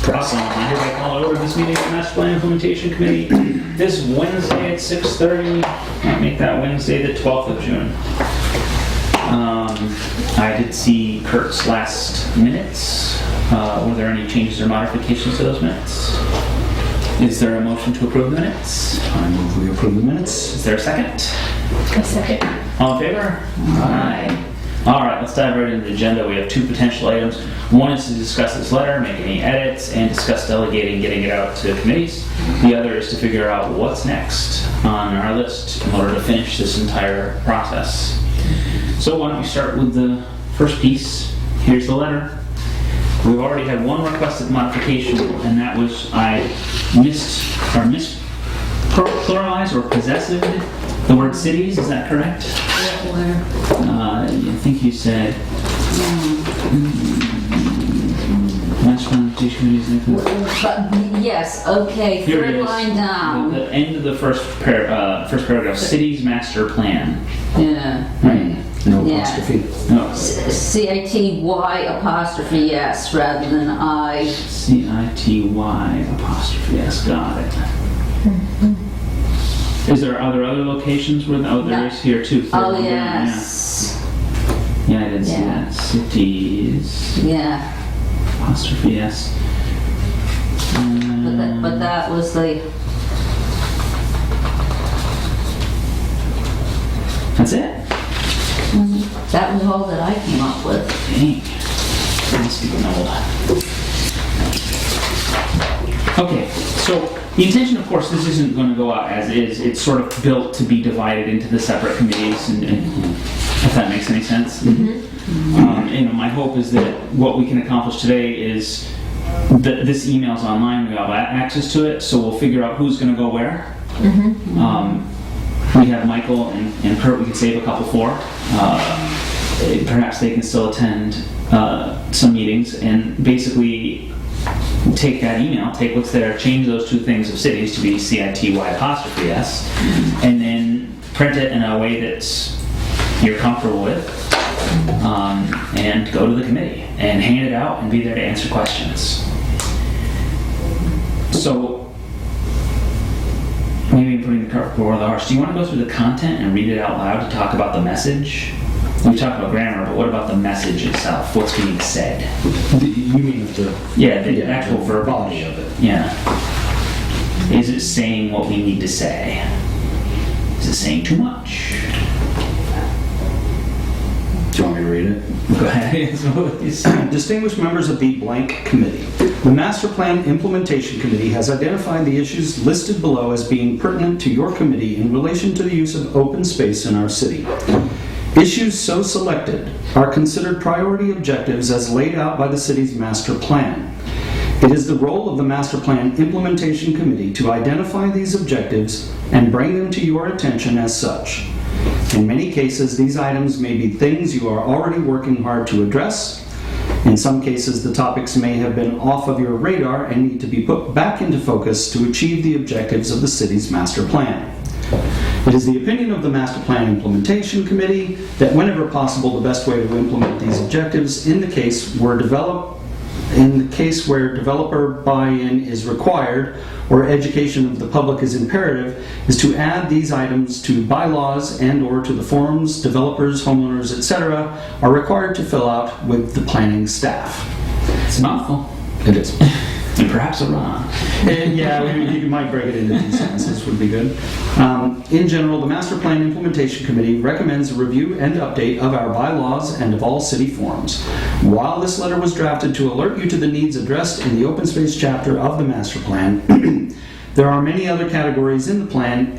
Awesome. I hereby call to order this meeting of the Master Plan Implementation Committee this Wednesday at 6:30. I'll make that Wednesday the 12th of June. I did see Kurt's last minutes. Were there any changes or modifications to those minutes? Is there a motion to approve the minutes? I move we approve the minutes. Is there a second? A second. All in favor? Aye. All right, let's dive right into the agenda. We have two potential items. One is to discuss this letter, make any edits, and discuss delegating, getting it out to committees. The other is to figure out what's next on our list in order to finish this entire process. So why don't we start with the first piece. Here's the letter. We've already had one requested modification, and that was I mispluralized or possessive the word cities. Is that correct? I think you said Master Implementation Committees. Yes, okay, Here it third is. line down. The end of the first paragraph. Cities Master Plan. Yeah. Right. No Yeah. apostrophe. No. C-I-T-Y apostrophe S rather than I. C-I-T-Y apostrophe S. Got it. Are there other locations where? Oh, there is here too. Third Oh, one down, yes. Yeah, I didn't see Yeah. that. Cities Yeah. apostrophe S. But that was the, That's it? that was all that I came up with. Dang. Must be getting old. Okay, so the intention, of course, this isn't going to go out as is. It's sort of built to be divided into the separate committees, and if that makes any sense. My hope is that what we can accomplish today is that this email's online, we have access to it, so we'll figure out who's going to go where. We have Michael and Kurt, we can save a couple for. Perhaps they can still attend some meetings and basically take that email, take what's there, change those two things of cities to be C-I-T-Y apostrophe S, and then print it in a way that's you're comfortable with, and go to the committee and hand it out and be there to answer questions. So, maybe putting the cart before the horse. Do you want to go through the content and read it out loud to talk about the message? We talked about grammar, but what about the message itself? What's being said? You mean the The actual verb body of it? Yeah. Is it saying what we need to say? Is it saying too much? Do you want me to read it? Go ahead. Distinguished members of the blank committee. The Master Plan Implementation Committee has identified the issues listed below as being pertinent to your committee in relation to the use of open space in our city. Issues so selected are considered priority objectives as laid out by the city's master plan. It is the role of the Master Plan Implementation Committee to identify these objectives and bring them to your attention as such. In many cases, these items may be things you are already working hard to address. In some cases, the topics may have been off of your radar and need to be put back into focus to achieve the objectives of the city's master plan. It is the opinion of the Master Plan Implementation Committee that whenever possible, the best way to implement these objectives in the case where developer buy-in is required or education of the public is imperative, is to add these items to bylaws and/or to the forms developers, homeowners, etc. are required to fill out with the planning staff. It's a mouthful. It is. And perhaps a run. And yeah, you might break it into two sentences, would be good. In general, the Master Plan Implementation Committee recommends a review and update of our bylaws and of all city forms. While this letter was drafted to alert you to the needs addressed in the open space chapter of the Master Plan, there are many other categories in the plan,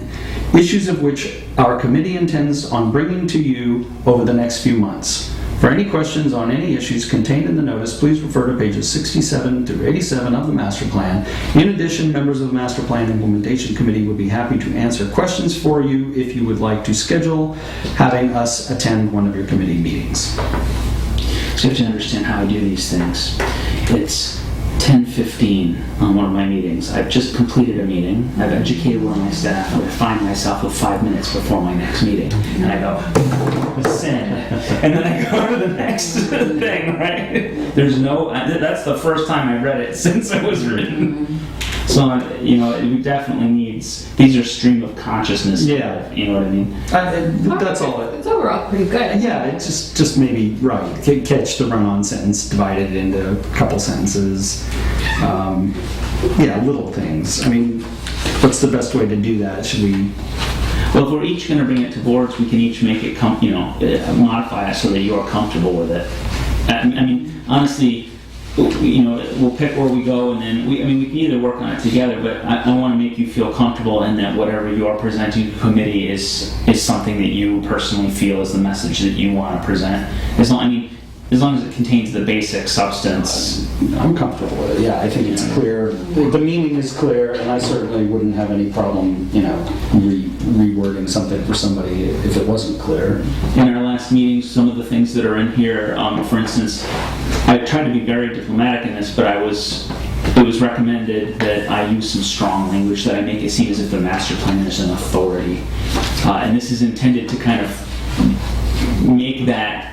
issues of which our committee intends on bringing to you over the next few months. For any questions on any issues contained in the notice, please refer to pages 67 through 87 of the Master Plan. In addition, members of the Master Plan Implementation Committee would be happy to answer questions for you if you would like to schedule having us attend one of your committee meetings. So you have to understand how I do these things. It's 10:15 on one of my meetings. I've just completed a meeting. I've educated one of my staff, and I find myself with 5 minutes before my next meeting. And I go, send. And then I go to the next thing, right? There's no, that's the first time I read it since it was written. So, it definitely needs, these are stream of consciousness. Yeah. You know what I mean? That's all. It's overall pretty good. Yeah, it's just maybe, right, catch the run-on sentence, divide it into a couple sentences. Little things. I mean, what's the best way to do that? Should we... Well, if we're each going to bring it to boards, we can each make it, modify it so that you're comfortable with it. I mean, honestly, we'll pick where we go, and then we can either work on it together, but I want to make you feel comfortable in that whatever you are presenting to committee is something that you personally feel is the message that you want to present. As long as it contains the basic substance. I'm comfortable with it. Yeah, I think it's clear. The meaning is clear, and I certainly wouldn't have any problem, rewording something for somebody if it wasn't clear. In our last meeting, some of the things that are in here, for instance, I tried to be very diplomatic in this, but it was recommended that I use some strong language, that I make it seem as if the master plan is an authority. And this is intended to kind of make that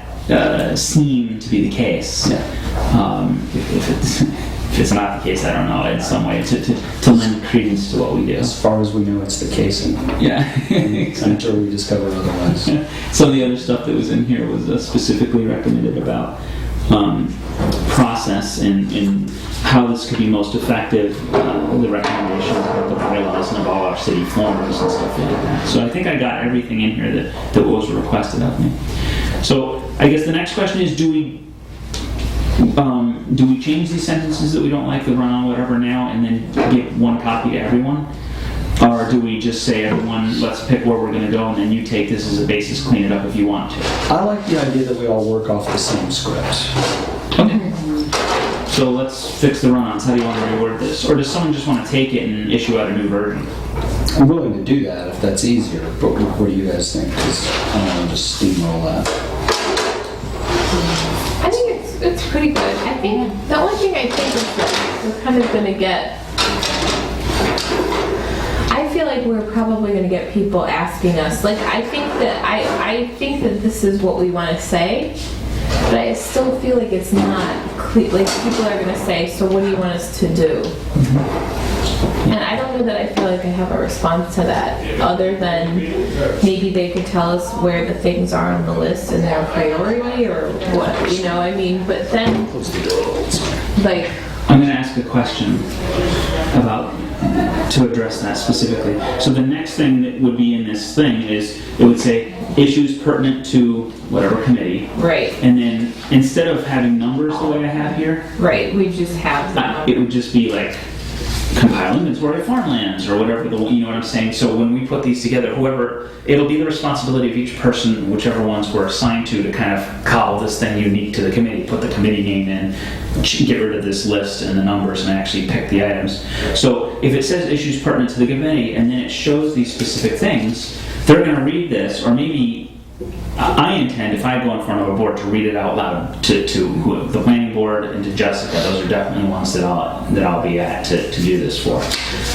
seem to be the case. Yeah. If it's not the case, I don't know, in some way, to lend credence to what we do. As far as we know, it's the case, until we discover otherwise. Some of the other stuff that was in here was specifically recommended about process and how this could be most effective, the recommendations about the bylaws and of all our city forms and stuff like that. So I think I got everything in here that was requested of me. So I guess the next question is, do we change these sentences that we don't like, the run-on, whatever now, and then give one copy to everyone? Or do we just say, everyone, let's pick where we're going to go, and then you take this as a basis, clean it up if you want to? I like the idea that we all work off the same script. Okay. So let's fix the run-ons. How do you want to reword this? Or does someone just want to take it and issue out a new version? I'm willing to do that if that's easier, but what do you guys think? Because I don't want to just steamroll that. I think it's pretty good. I think the only thing I think is that we're kind of going to get. I feel like we're probably going to get people asking us. Like I think that this is what we want to say, but I still feel like it's not clear. Like people are going to say, "So what do you want us to do?" And I don't know that I feel like I have a response to that, other than maybe they could tell us where the things are on the list and their priority or what, but then, like... I'm going to ask a question to address that specifically. So the next thing that would be in this thing is, it would say, issues pertinent to whatever committee. Right. And then, instead of having numbers the way I have here, right, we just have it would just be like, compile inventory of farmlands or whatever, you know what I'm saying? So when we put these together, it'll be the responsibility of each person, whichever ones we're assigned to kind of call this thing unique to the committee, put the committee name in, get rid of this list and the numbers and actually pick the items. So if it says issues pertinent to the committee and then it shows these specific things, they're going to read this, or maybe I intend, if I go in front of a board, to read it out loud to the planning board and to Jessica. Those are definitely ones that I'll be at to do this for,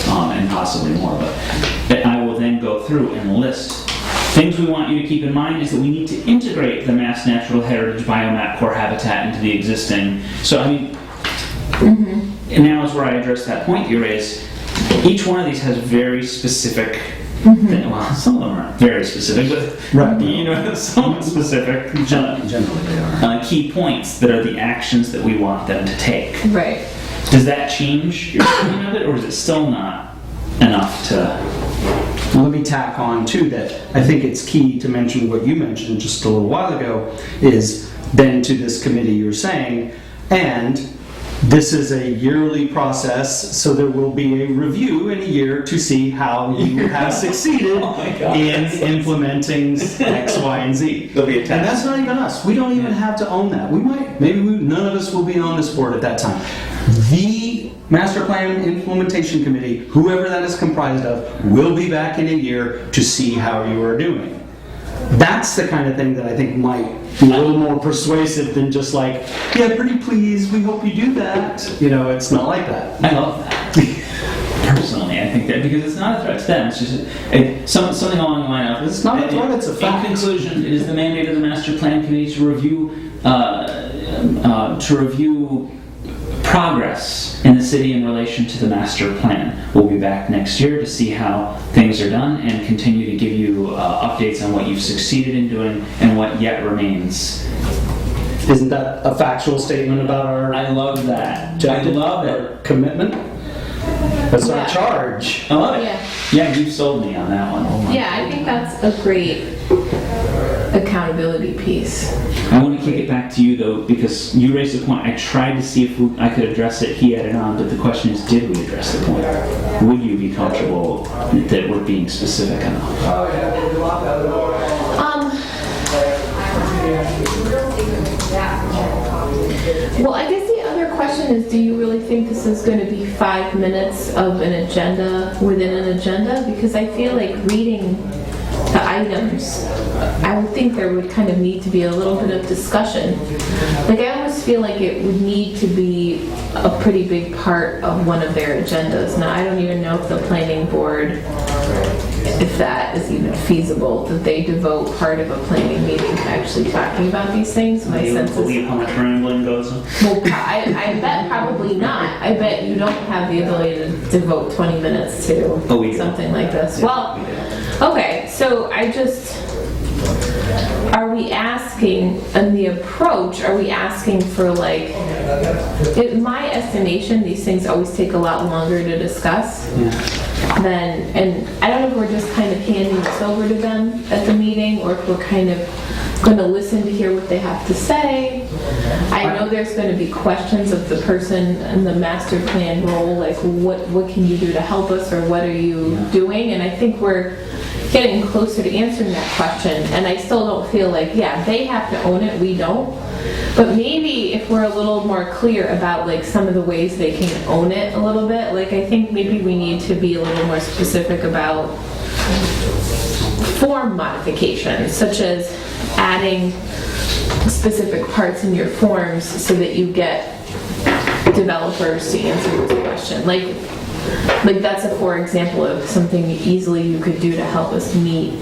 and possibly more. But I will then go through and list things we want you to keep in mind. Is that we need to integrate the Mass Natural Heritage Biomap Core Habitat into the existing. So and now is where I address that point you raised. Each one of these has very specific. Well, some of them aren't very specific, but somewhat specific. Generally they are. Key points that are the actions that we want them to take. Right. Does that change your opinion of it, or is it still not enough to... Let me tack on too that I think it's key to mention what you mentioned just a little while ago, is then to this committee you're saying, and this is a yearly process, so there will be a review in a year to see how you have succeeded in implementing X, Y, and Z. There'll be a test. And that's not even us. We don't even have to own that. None of us will be on this board at that time. The Master Plan Implementation Committee, whoever that is comprised of, will be back in a year to see how you are doing. That's the kind of thing that I think might be a little more persuasive than just like, yeah, pretty please, we hope you do that. It's not like that. I love that. Personally, I think that because it's not a threat to them, it's just something along the line of It's not a threat, it's a fact. In conclusion, it is the mandate of the Master Plan Committee to review progress in the city in relation to the master plan. We'll be back next year to see how things are done and continue to give you updates on what you've succeeded in doing and what yet remains. Isn't that a factual statement about our I love that. objective, I love our it. commitment? That's Yeah. our charge. I love it. Yeah. Yeah, you sold me on that one. Oh my Yeah, I think that's a great accountability piece. I want to kick it back to you though, because you raised a point. I tried to see if I could address it. He added on, but the question is, did we address the point? Would you be comfortable that we're being specific enough? Well, I guess the other question is, do you really think this is going to be 5 minutes of an agenda within an agenda? Because I feel like reading the items, I would think there would kind of need to be a little bit of discussion. Like, I almost feel like it would need to be a pretty big part of one of their agendas. Now, I don't even know if the planning board, if that is even feasible, that they devote part of a planning meeting to actually talking about these things. My Do you sense is, believe how much rambling goes on? well, I bet probably not. I bet you don't have the ability to devote 20 minutes to Oh, we do. something like this. Well, okay, so are we asking, in the approach, are we asking for like, in my estimation, these things always take a lot longer to discuss than, and I don't know if we're just kind of handing this over to them at the meeting, or if we're kind of going to listen to hear what they have to say. I know there's going to be questions of the person in the master plan role, like what can you do to help us, or what are you doing? And I think we're getting closer to answering that question, and I still don't feel like, yeah, they have to own it, we don't. But maybe if we're a little more clear about like some of the ways they can own it a little bit, like I think maybe we need to be a little more specific about form modifications, such as adding specific parts in your forms so that you get developers to answer this question. Like that's a for example of something easily you could do to help us meet.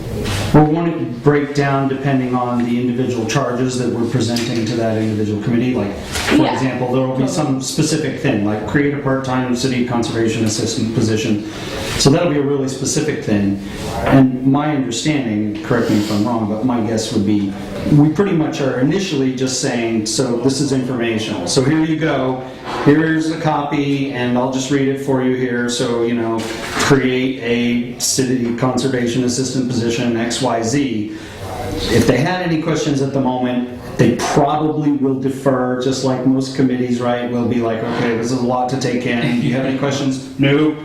We'll want to break down depending on the individual charges that we're presenting to that individual committee. Like, for Yeah. example, there will be some specific thing, like create a part-time city conservation assistant position. So that'll be a really specific thing. And my understanding, correct me if I'm wrong, but my guess would be, we pretty much are initially just saying, so this is information. So here you go. Here's a copy, and I'll just read it for you here. So, create a city conservation assistant position, XYZ. If they had any questions at the moment, they probably will defer, just like most committees, right? We'll be like, okay, this is a lot to take in. Do you have any questions? Nope.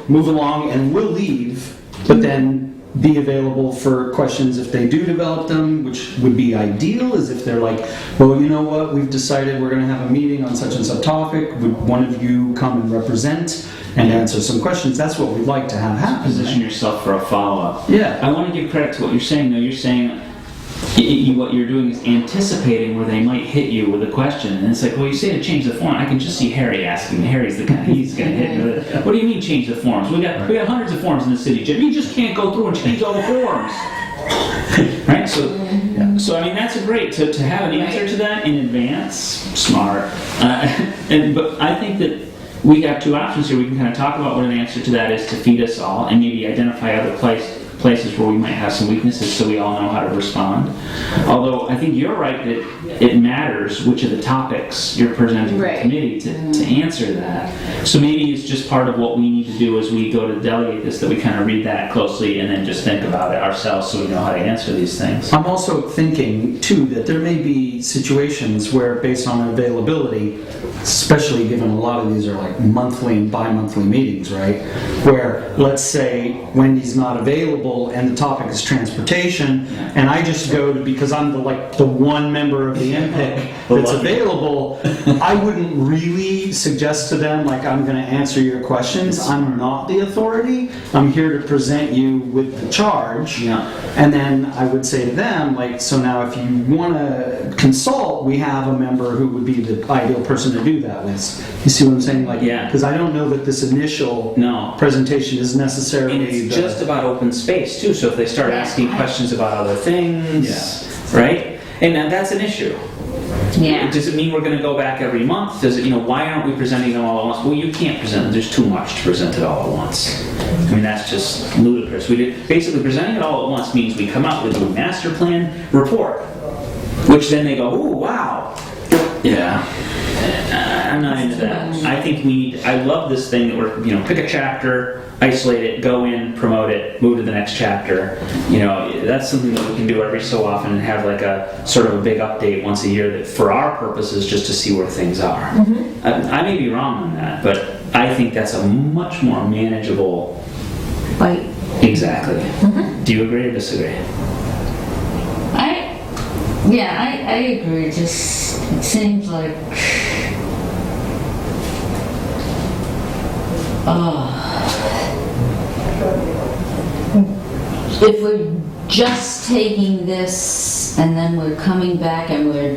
Move along, and we'll leave, but then be available for questions if they do develop them, which would be ideal, is if they're like, well, you know what, we've decided we're going to have a meeting on such and such topic. Would one of you come and represent and answer some questions? That's what we'd like to have happen. Position Right? yourself for a follow-up. Yeah. I want to give credit to what you're saying, though. You're saying what you're doing is anticipating where they might hit you with a question. And it's like, well, you say to change the form. I can just see Harry asking. Harry's the guy. He's going to hit me with it. What do you mean change the forms? We got hundreds of forms in the city, Jim. You just can't go through and change all the forms. Right? So I mean, that's great to have an answer to that in advance. Smart. But I think that we have two options here. We can kind of talk about what an answer to that is to feed us all, and maybe identify other places where we might have some weaknesses so we all know how to respond. Although I think you're right that it matters which of the topics you're presenting to the committee to answer that. So maybe it's just part of what we need to do as we go to delegate this, that we kind of read that closely and then just think about it ourselves so we know how to answer these things. I'm also thinking, too, that there may be situations where, based on availability, especially given a lot of these are like monthly and bi-monthly meetings, right? Where, let's say, Wendy's not available available and the topic is transportation, and I just go to, because I'm the one member of the Mpic that's available, I wouldn't really suggest to them, like, I'm going to answer your questions. I'm not the authority. I'm here to present you with the charge. And then I would say to them, like, so now if you want to consult, we have a member who would be the ideal person to do that with. You see what I'm saying? Like, because I don't know that this initial presentation is necessarily. And it's just about open space too. So if they start asking questions about other things, right? And that's an issue. Yeah. Does it mean we're going to go back every month? Does it, why aren't we presenting them all at once? Well, you can't present them. There's too much to present it all at once. I mean, that's just ludicrous. Basically, presenting it all at once means we come out with a master plan report, which then they go, ooh, wow. Yeah. I'm not into that. I think I love this thing that we're, pick a chapter, isolate it, go in, promote it, move to the next chapter. That's something that we can do every so often and have like a sort of a big update once a year that for our purposes just to see where things are. I may be wrong on that, but I think that's a much more manageable. Right. Exactly. Do you agree or disagree? I agree. It seems like if we're just taking this and then we're coming back and we're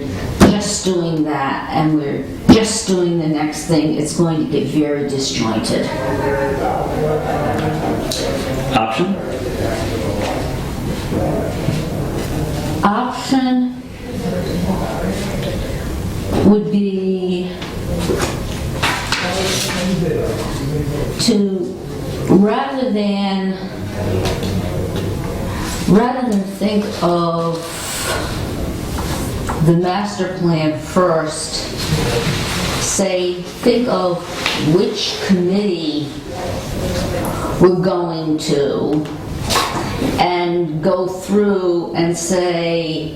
just doing that and we're just doing the next thing, it's going to get very disjointed. Option would be to rather than think of the master plan first, think of which committee we're going to and go through and say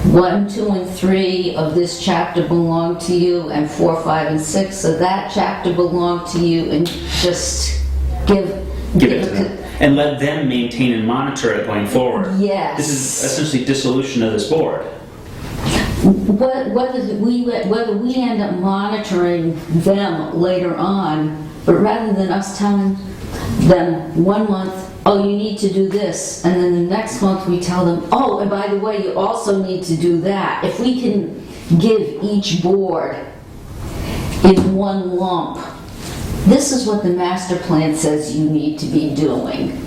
1, 2, and 3 of this chapter belong to you, and 4, 5, and 6 of that chapter belong to you, and just give it to them. And let them maintain and monitor it going forward. Yes. This is essentially dissolution of this board. Whether we end up monitoring them later on, but rather than us telling them 1 month, oh, you need to do this, and then the next month we tell them, oh, and by the way, you also need to do that. If we can give each board in one lump, this is what the master plan says you need to be doing.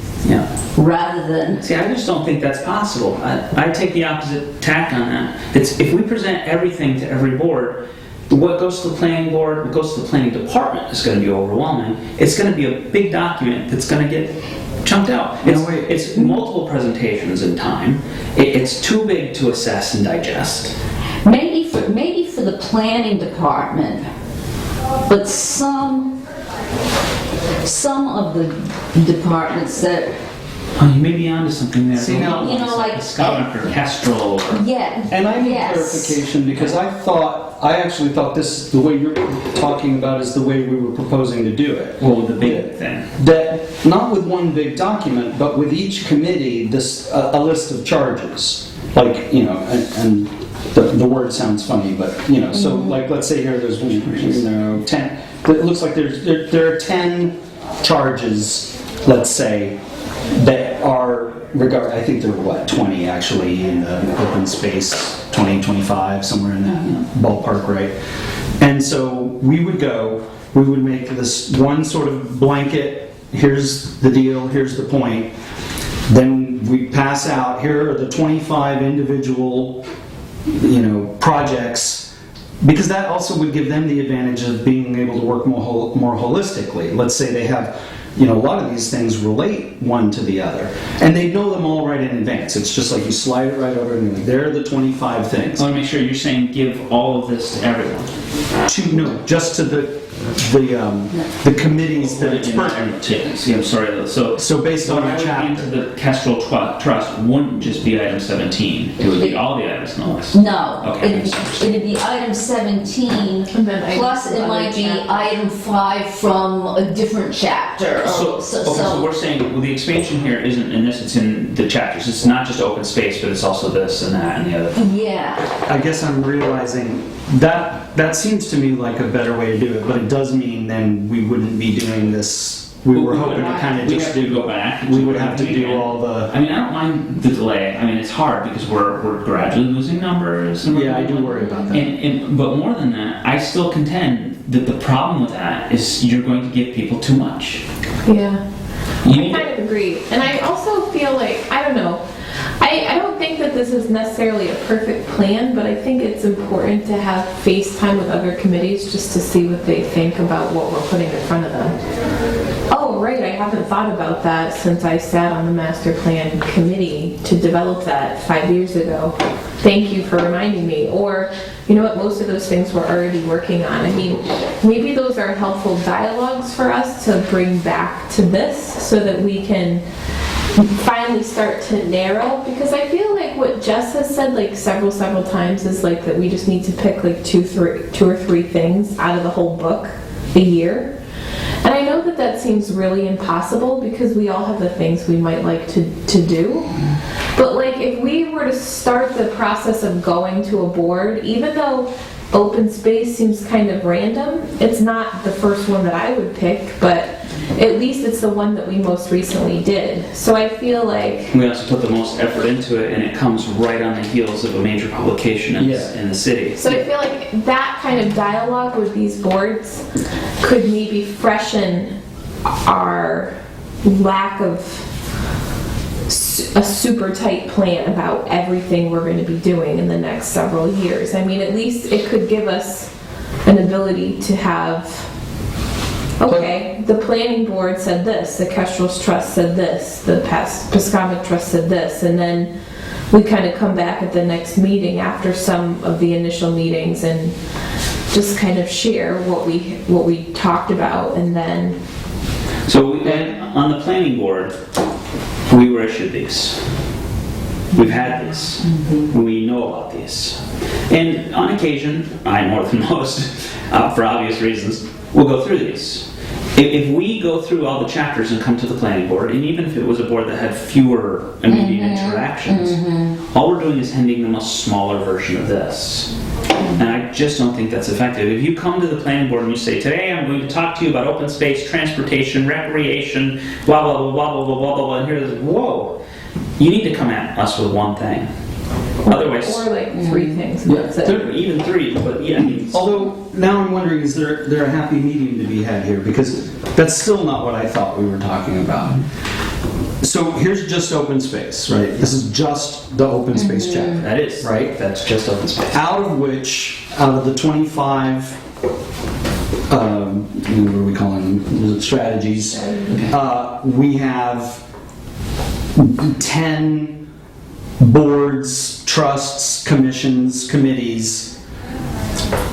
Rather than... See, I just don't think that's possible. I take the opposite tack on that. If we present everything to every board, what goes to the planning board, what goes to the planning department is going to be overwhelming. It's going to be a big document that's going to get chunked out. It's multiple presentations in time. It's too big to assess and digest. Maybe for the planning department, but some of the departments that... Oh, you may be onto something there. See, now, like Scotland orchestral. And I need clarification because I actually thought this, the way you're talking about, is the way we were proposing to do it. Well, the big thing. That not with one big document, but with each committee, a list of charges. Like, and the word sounds funny, but so like let's say here there's 10. It looks like there are 10 charges, let's say, that are I think there were 20 actually in the open space, 20, 25, somewhere in that ballpark, right? And so we would make this one sort of blanket, here's the deal, here's the point. Then we pass out, here are the 25 individual, projects, because that also would give them the advantage of being able to work more holistically. Let's say they have, a lot of these things relate one to the other, and they know them all right in advance. It's just like you slide it right over, and there are the 25 things. I want to make sure you're saying give all of this to everyone. Just to the committees committees that it's pertinent to. See, I'm sorry, so. So based on What the I would into chapter. the Kestrel Trust wouldn't just be item 17, it would be all the items in the list. No, Okay, it'd be item 17, And then I- plus it might be other item 5 from a different chapter. So, so we're saying, well, the expansion here isn't in this, it's in the chapters. It's not just open space, but it's also this and that and the other. Yeah, I guess I'm realizing that seems to me like a better way to do it, but it does mean then we wouldn't be doing this. We were hoping to kind of We just have to go back. we would have to do all the. I mean, I don't mind the delay. I mean, it's hard because we're gradually losing numbers. And Yeah, I do worry about that. But more than that, I still contend that the problem with that is you're going to give people too much. Yeah. You I need kind of agree. And I also feel like, I don't know, I don't think that this is necessarily a perfect plan, but I think it's important to have FaceTime with other committees just to see what they think about what we're putting in front of them. Oh, right, I haven't thought about that since I sat on the master plan committee to develop that 5 years ago. Thank you for reminding me. Or, you know what, most of those things we're already working on. I mean, maybe those are helpful dialogues for us to bring back to this so that we can finally start to narrow, because I feel like what Jess has said like several times is like that we just need to pick like two or three things out of the whole book a year. And I know that that seems really impossible because we all have the things we might like to do. But like if we were to start the process of going to a board, even though open space seems kind of random, it's not the first one that I would pick, but at least it's the one that we most recently did. So I feel like We also put the most effort into it, and it comes right on the heels of a major publication in the city. So I feel like that kind of dialogue with these boards could maybe freshen our lack of a super tight plan about everything we're going to be doing in the next several years. I mean, at least it could give us an ability to have, okay, the planning board said this, the Kestrel Trust said this, the Piscomic Trust said this, and then we kind of come back at the next meeting after some of the initial meetings and just kind of share what we talked about. And then So on the planning board, we were issued these. We've had these. We know about these. And on occasion, I more than most, for obvious reasons, will go through these. If we go through all the chapters and come to the planning board, and even if it was a board that had fewer immediate interactions, all we're doing is handing them a smaller version of this. And I just don't think that's effective. If you come to the planning board and you say, today I'm going to talk to you about open space, transportation, recreation, blah, blah, blah, blah, blah, blah, blah, blah, and here's, whoa, you need to come at us with one thing. Otherwise, or like three things. And that's it. even three, but yeah. I mean, Although now I'm wondering, is there a happy medium to be had here? Because that's still not what I thought we were talking about. So here's just open space, right? This is just the open space chapter. that is, Right. That's just open space. Out of the 25, what are we calling them? Strategies. We have 10 boards, trusts, commissions, committees.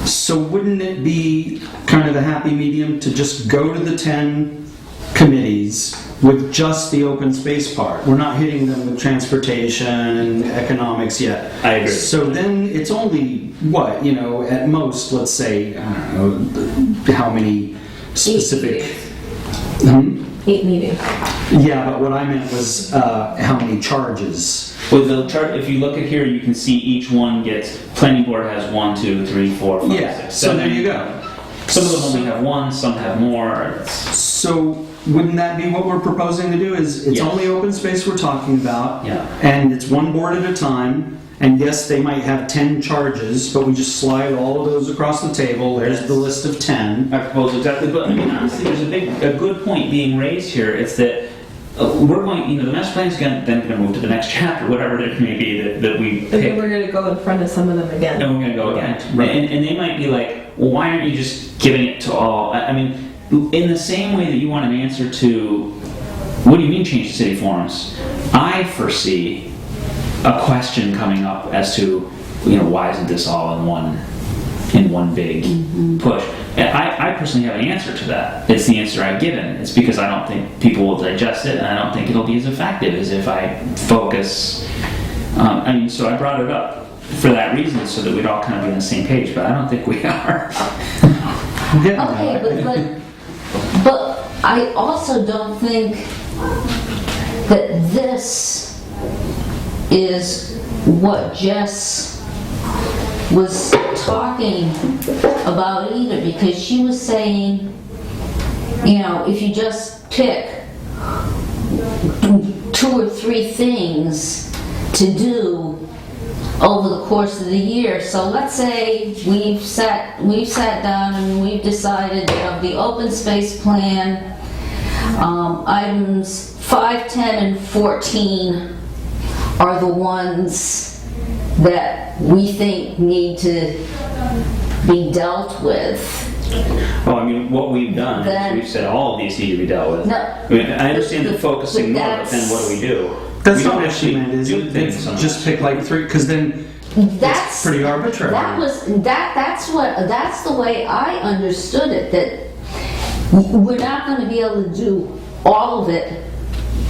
So wouldn't it be kind of the happy medium to just go to the 10 committees with just the open space part? We're not hitting them with transportation and economics yet. I agree. So then it's only, what, at most, let's say, I don't know, how many specific... 8 meetings. Yeah, but what I meant was how many charges. With the chart, if you look at here, you can see each one gets, planning board has 1, 2, 3, 4, 5, Yeah, 6, so 7. there you go. Some of them only have 1, some have more. So wouldn't that be what we're proposing to do? Is it's Yes. only open space we're talking about, Yeah. and it's one board at a time. And yes, they might have 10 charges, but we just slide all of those across the table. There's the list of 10. I propose exactly, but I mean, honestly, there's a good point being raised here. It's that we're going, the master plan is then going to move to the next chapter, whatever it may be that we And then pick. we're going to go in front of some of them again. And we're going to go again. Right. And they might be like, well, why aren't you just giving it to all? I mean, in the same way that you want an answer to, what do you mean change the city forms? I foresee a question coming up as to, why isn't this all in one in one big push. And I personally have an answer to that. It's the answer I've given. It's because I don't think people will digest it, and I don't think it'll be as effective as if I focus. So I brought it up for that reason, so that we'd all kind of be on the same page, but I don't think we are. Okay, but I also don't think that this is what Jess was talking about either, because she was saying, if you just pick 2 or 3 things to do over the course of the year. So let's say we've sat down and we've decided that the open space plan, items 5, 10, and 14 are the ones that we think need to be dealt with. Well, what we've done is we've said all of these need to be dealt with. No, I understand the focusing more, but then what do we do? That's we not don't what she meant, is do it? things sometimes. Just pick like 3, because then it's pretty arbitrary. That's the way I understood it, that we're not going to be able to do all of it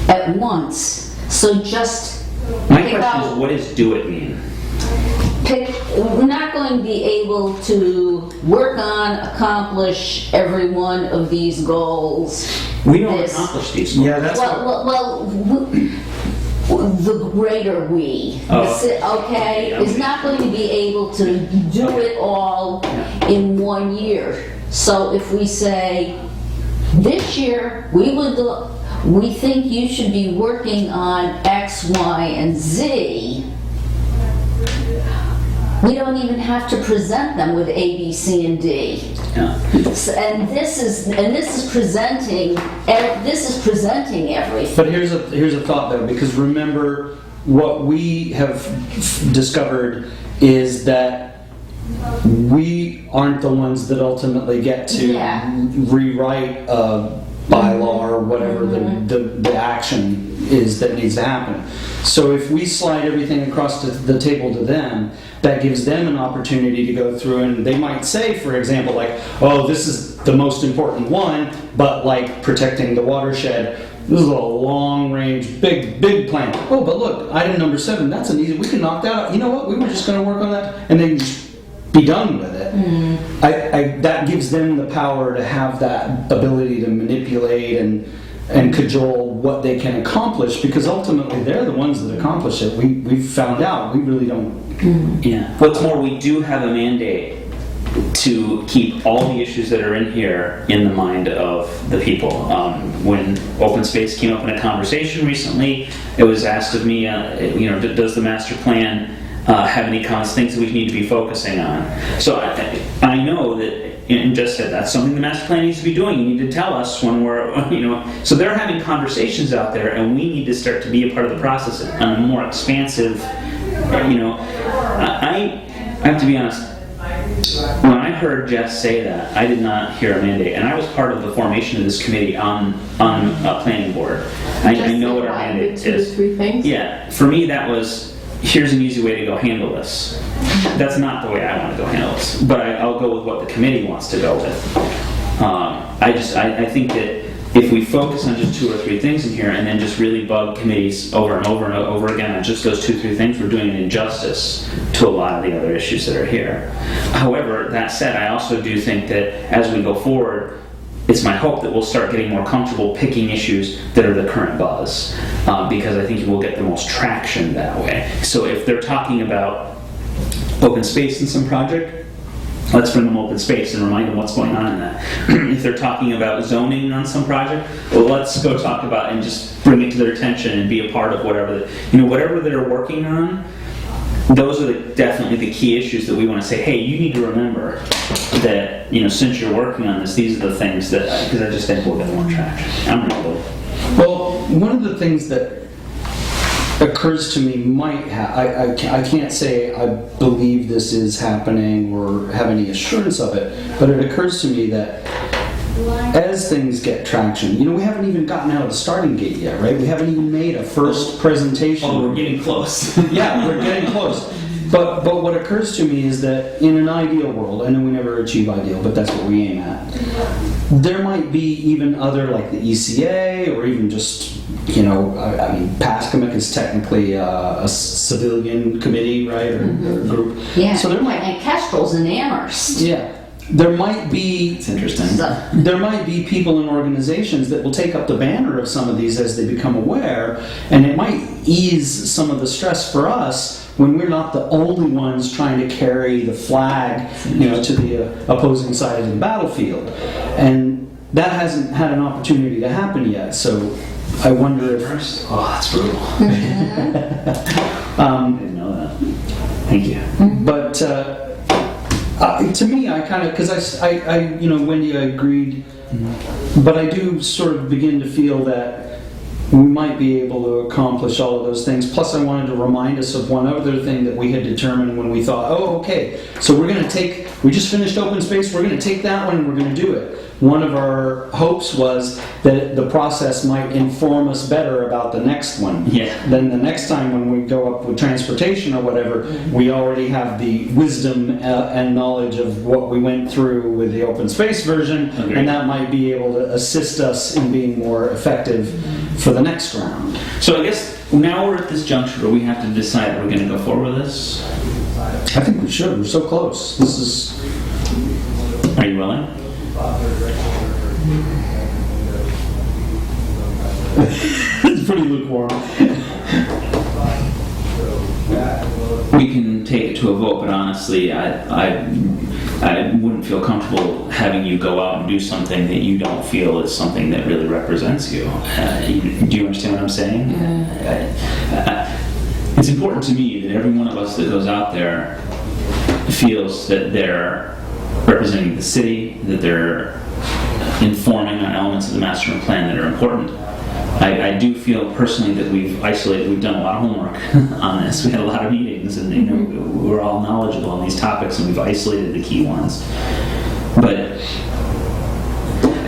at once. So just My question is, what does do it mean? we're not going to be able to work on, accomplish every one of these goals. We don't accomplish these goals. Yeah, that's the greater we, is not going to be able to do it all in 1 year. So if we say, this year we think you should be working on X, Y, and Z, we don't even have to present them with A, B, C, and D. Yeah. And this is presenting everything. But here's a thought though, because remember what we have discovered is that we aren't the ones that ultimately get to rewrite a bylaw or whatever the action is that needs to happen. So if we slide everything across the table to them, that gives them an opportunity to go through, and they might say, for example, like, oh, this is the most important one, but like protecting the watershed, this is a long-range, big plan. Oh, but look, item number 7, that's an easy, we can knock that out. You know what, we were just going to work on that, and then just be done with it. That gives them the power to have that ability to manipulate and cajole what they can accomplish, because ultimately they're the ones that accomplish it. We've found out we really don't. Yeah. What's more, we do have a mandate to keep all the issues that are in here in the mind of the people. When open space came up in a conversation recently, it was asked of me, does the master plan have any comments, things that we need to be focusing on? So I know that, and just said that's something the master plan needs to be doing. You need to tell us when we're, So they're having conversations out there, and we need to start to be a part of the process on a more expansive, I have to be honest. When I heard Jess say that, I did not hear a mandate, and I was part of the formation of this committee on a planning board. I know what our mandate is. 2 or 3 things? Yeah, for me that was, here's an easy way to go handle this. That's not the way I want to go handle this, but I'll go with what the committee wants to go with. I think that if we focus on just 2 or 3 things in here and then just really bug committees over and over and over again on just those 2 or 3 things, we're doing an injustice to a lot of the other issues that are here. However, that said, I also do think that as we go forward, it's my hope that we'll start getting more comfortable picking issues that are the current buzz, because I think we'll get the most traction that way. So if they're talking about open space in some project, let's bring them open space and remind them what's going on in that. If they're talking about zoning on some project, well, let's go talk about and just bring it to their attention and be a part of whatever they're working on. Those are definitely the key issues that we want to say, hey, you need to remember that, since you're working on this, these are the things that, because I just think we'll get more traction. I'm going to go. Well, one of the things that occurs to me might I can't say I believe this is happening or have any assurance of it, but it occurs to me that as things get traction, we haven't even gotten out of the starting gate yet, right? We haven't even made a first presentation. Oh, we're getting close. Yeah, we're getting close. But what occurs to me is that in an ideal world, I know we never achieve ideal, but that's what we aim at. There might be even other, like the ECA, or even just, I mean, Pascamic is technically a civilian committee, right, or group. Yeah, So there might, and Kestrel's in Amherst. yeah, there might be. It's interesting. There might be people in organizations that will take up the banner of some of these as they become aware, and it might ease some of the stress for us when we're not the only ones trying to carry the flag, to the opposing side of the battlefield. And that hasn't had an opportunity to happen yet, so I wonder if... Oh, that's brutal. I didn't know that. Thank you. But to me, I kind of, because Wendy, I agreed, but I do sort of begin to feel that we might be able to accomplish all of those things. Plus, I wanted to remind us of one other thing that we had determined when we thought, so we just finished open space, we're going to take that one and we're going to do it. One of our hopes was that the process might inform us better about the next one. Yeah. Then the next time when we go up with transportation or whatever, we already have the wisdom and knowledge of what we went through with the open space version, Agreed. and that might be able to assist us in being more effective for the next round. So I guess now we're at this juncture where we have to decide if we're going to go forward with this. I think we should. We're so close. This is... Are you willing? It's pretty lukewarm. We can take it to a vote, but honestly, I wouldn't feel comfortable having you go out and do something that you don't feel is something that really represents you. Do you understand what I'm saying? It's important to me that every one of us that goes out there feels that they're representing the city, that they're informing on elements of the master plan that are important. I do feel personally that we've done a lot of homework on this. We had a lot of meetings, and we're all knowledgeable on these topics, and we've isolated the key ones. But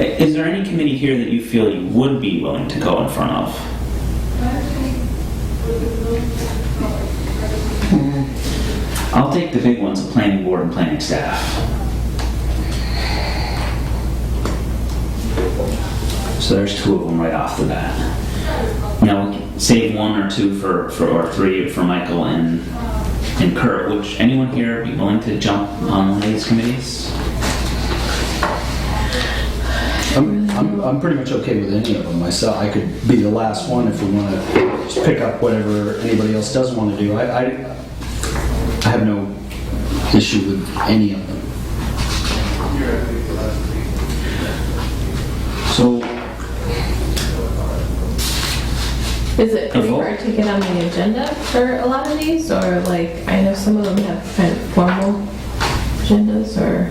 is there any committee here that you feel you would be willing to go in front of? I'll take the big ones, the planning board and planning staff. So there's two of them right off the bat. Save one or two or three for Michael and Kurt. Would anyone here be willing to jump on one of these committees? I'm pretty much okay with any of them myself. I could be the last one if we want to just pick up whatever anybody else does want to do. I have no issue with any of them. So, Is it pretty hard to get on the agenda for a lot of these, or I know some of them have kind of formal agendas, or?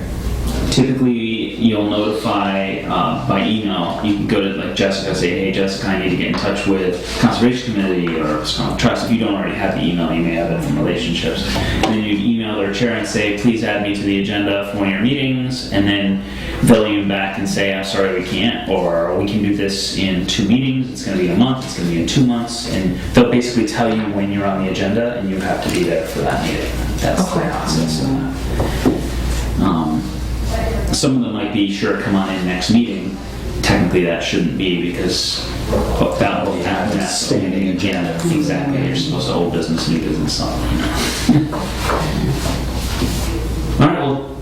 typically you'll notify by email. You can go to Jessica, say, hey Jessica, I need to get in touch with Conservation Committee or Trust. If you don't already have the email, you may have it from relationships. And then you email their chair and say, please add me to the agenda for one of your meetings, and then they'll email back and say, I'm sorry, we can't, or we can do this in 2 meetings, it's going to be in a month, it's going to be in 2 months, and they'll basically tell you when you're on the agenda and you have to be there for that meeting. That's the process of that. Some of them might be, sure, come on in next meeting. Technically that shouldn't be, because that will have that standing agenda. Exactly, you're supposed to old business, new business, something, All right, well,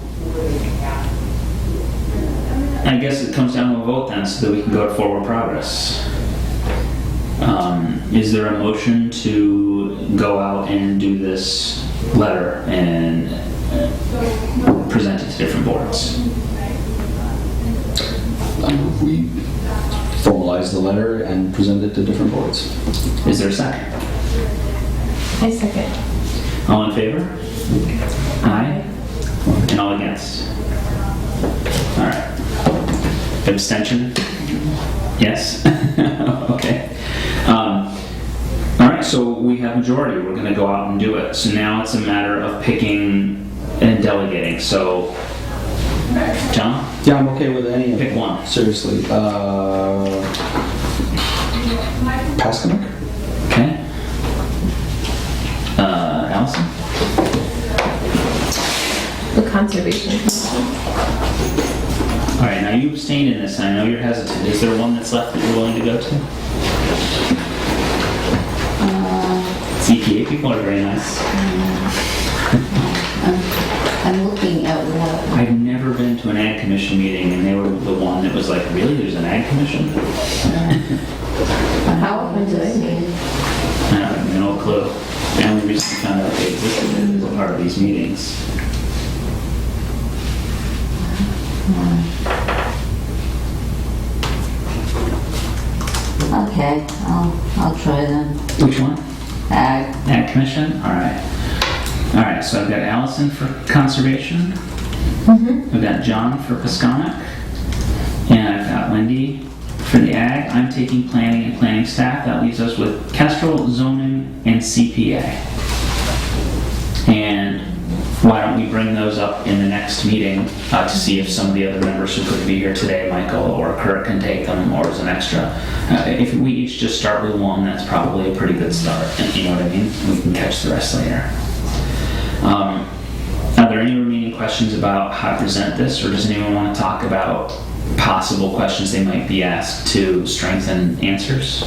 I guess it comes down to a vote then, so that we can go to forward progress. Is there a motion to go out and do this letter and present it to different boards? We formalize the letter and present it to different boards. Is there a second? I second. All in favor? Aye. And all against? All right. Abstention? Yes? Okay. All right, so we have majority. We're going to go out and do it. So now it's a matter of picking and delegating. So, John? Yeah, I'm okay with any of them. Pick one. Seriously. Pascamic? Okay. Allison? All right, now you abstained in this, and I know you're hesitant. Is there one that's left that you're willing to go to? CPA people are very nice. I'm looking at what. I've never been to an ag commission meeting, and they were the one that was like, really, there's an ag commission? How often do they meet? I have no clue. I only recently found out they existed as a part of these meetings. Okay, I'll try them. Which one? Ag. Ag commission? All right. All right, so I've got Allison for conservation. I've got John for Pisconic. And I've got Wendy for the ag. I'm taking planning and planning staff. That leaves us with Kestrel, zoning, and CPA. And why don't we bring those up in the next meeting to see if some of the other members who couldn't be here today, Michael or Kurt, can take them, or as an extra. If we each just start with one, that's probably a pretty good start. You know what I mean? We can catch the rest later. Are there any remaining questions about how to present this, or does anyone want to talk about possible questions they might be asked to strengthen answers?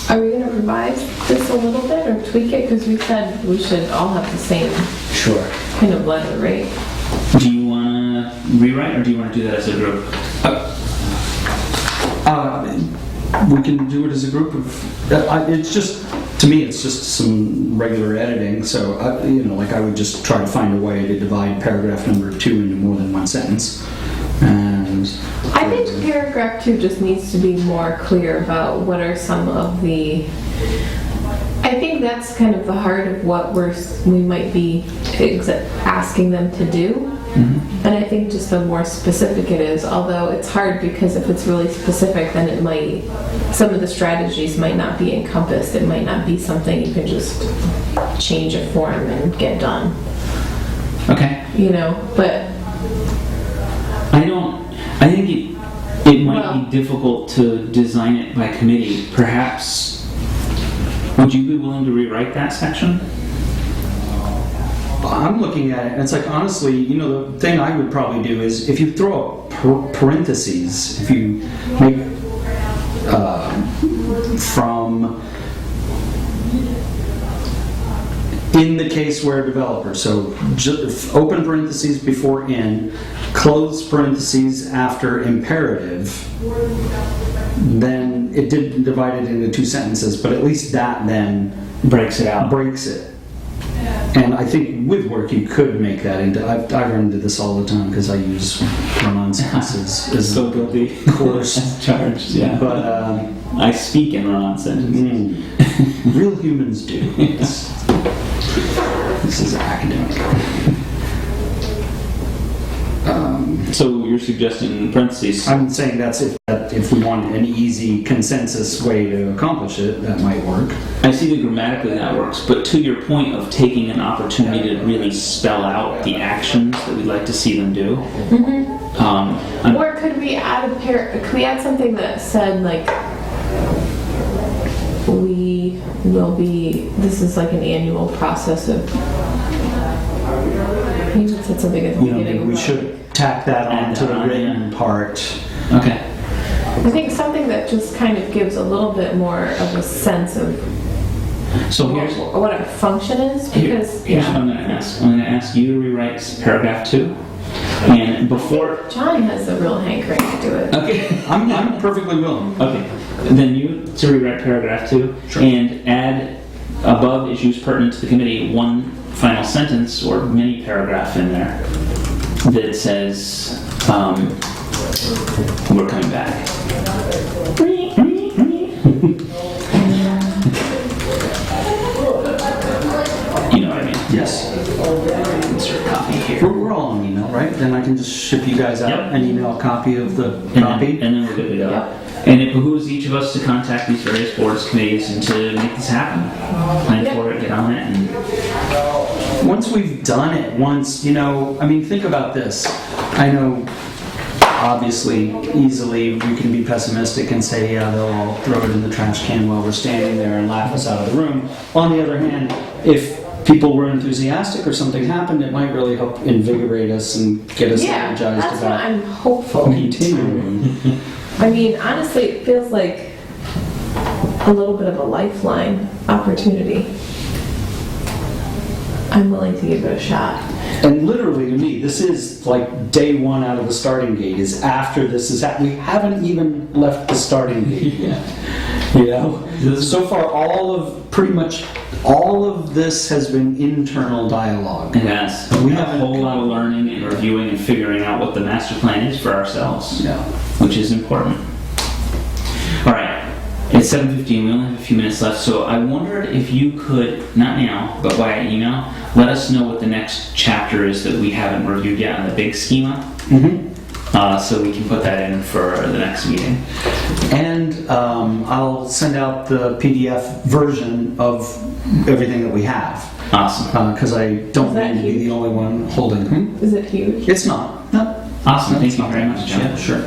Are we going to revise this a little bit or tweak it? Because we said we should all have the same Sure. kind of letter, right? Do you want to rewrite, or do you want to do that as a group? We can do it as a group of, it's just, to me, it's just some regular editing, so, I would just try to find a way to divide paragraph number 2 into more than one sentence. And I think paragraph 2 just needs to be more clear about what are some of the... I think that's kind of the heart of what we might be asking them to do. And I think just the more specific it is, although it's hard because if it's really specific, then it might, some of the strategies might not be encompassed. It might not be something you can just change a form and get done. Okay. But I think it might be difficult to design it by committee. Perhaps, would you be willing to rewrite that section? I'm looking at it, and it's like, honestly, the thing I would probably do is, if you throw up parentheses, if you make from in the case where developer, so open parentheses before in, close parentheses after imperative, then it did divide it into 2 sentences, but at least that then Breaks it out. breaks it. And I think with work you could make that into, I run into this all the time because I use run-on sentences as So guilty. a course. Charged, yeah. But I speak in run-on sentences. real humans do. This is academic. So you're suggesting parentheses? I'm saying that's if we want an easy consensus way to accomplish it, that might work. I see that grammatically that works, but to your point of taking an opportunity to really spell out the actions that we'd like to see them do. or could we add could we add something that said like this is like an annual process of, maybe it said something at the beginning. Maybe we should tack that onto the written part. Okay. I think something that just kind of gives a little bit more of a sense of So here's what our function is, because here's what I'm going to ask. I'm going to ask you to rewrite paragraph 2, and before. John has a real hankering to do it. Okay. I'm perfectly willing. Okay. Then you to rewrite paragraph 2, and add above issues pertinent to the committee one final sentence or mini paragraph in there that says we're coming back. You know what I mean? Yes. Insert copy here. We're all on email, right? Then I can just ship you guys out Yep. an email copy of the And copy. then we're good to go. Yep. And it behooves each of us to contact these various boards, committees, and to make this happen. Plan for it, get on it, and Once we've done it, think about this. I know, obviously, easily we can be pessimistic and say, yeah, they'll all throw it in the trash can while we're standing there and laugh us out of the room. On the other hand, if people were enthusiastic or something happened, it might really help invigorate us and get us Yeah, energized that's what about I'm hopeful. continuing. I mean, honestly, it feels like a little bit of a lifeline opportunity. I'm willing to give it a shot. And literally to me, this is like day one out of the starting gate, is after this is we haven't even left the starting gate yet. You know? So far, pretty much all of this has been internal dialogue. Yes, we have a whole lot of learning and reviewing and figuring out what the master plan is for ourselves, Yeah. which is important. All right, it's 7:15. We only have a few minutes left, so I wondered if you could, not now, but via email, let us know what the next chapter is that we haven't reviewed yet on the big schema, so we can put that in for the next meeting. And I'll send out the PDF version of everything that we have. Awesome. Because I don't Is that mean to be huge? the only one holding them. Is it huge? It's not. No. Awesome. No, Thank it's you not. very much, John. Yeah, sure.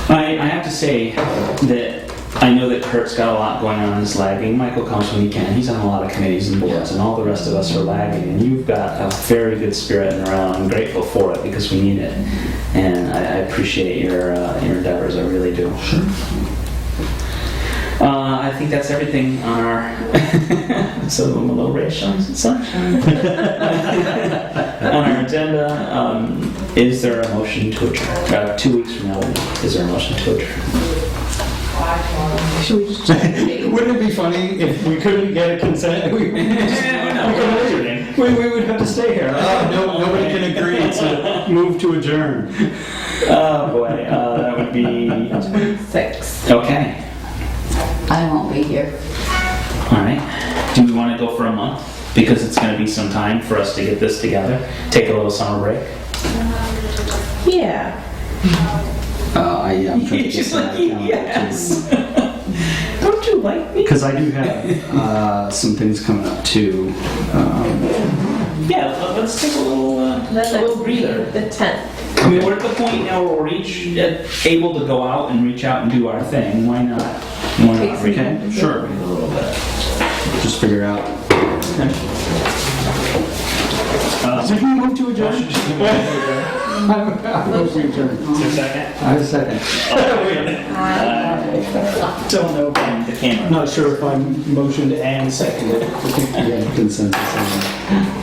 I have to say that I know that Kurt's got a lot going on in his lagging. Michael comes when he can. He's on a lot of committees and boards, and all the rest of us are lagging. And you've got a very good spirit and morale. I'm grateful for it because we need it. And I appreciate your endeavors. I really do. Sure. I think that's everything on our so I'm a little ray of sunshine on our agenda. Is there a motion to adjourn? 2 weeks from now, is there a motion to adjourn? Should we just check the date? Wouldn't it be funny if we couldn't get a consent? We would have to stay here. Nobody can agree to move to adjourn. Oh boy, that would be 6. okay. I won't be here. All right. Do we want to go for a month? Because it's going to be some time for us to get this together. Take a little summer break. Yeah. I'm trying to She's get like, that down yes. Don't you like me? because I do have some things coming up too. Yeah. Let's take a little breather. The 10th. I mean, we're at the point now where we're each able to go out and reach out and do our thing. Why not? Why Take not? some Okay, time. sure. Breathe a little bit. Just figure out. So can you move to adjourn? I move to adjourn. Is there a second? I have a second. Don't know the camera. I'm not sure if I'm motioned and seconded. I think we have consensus on that.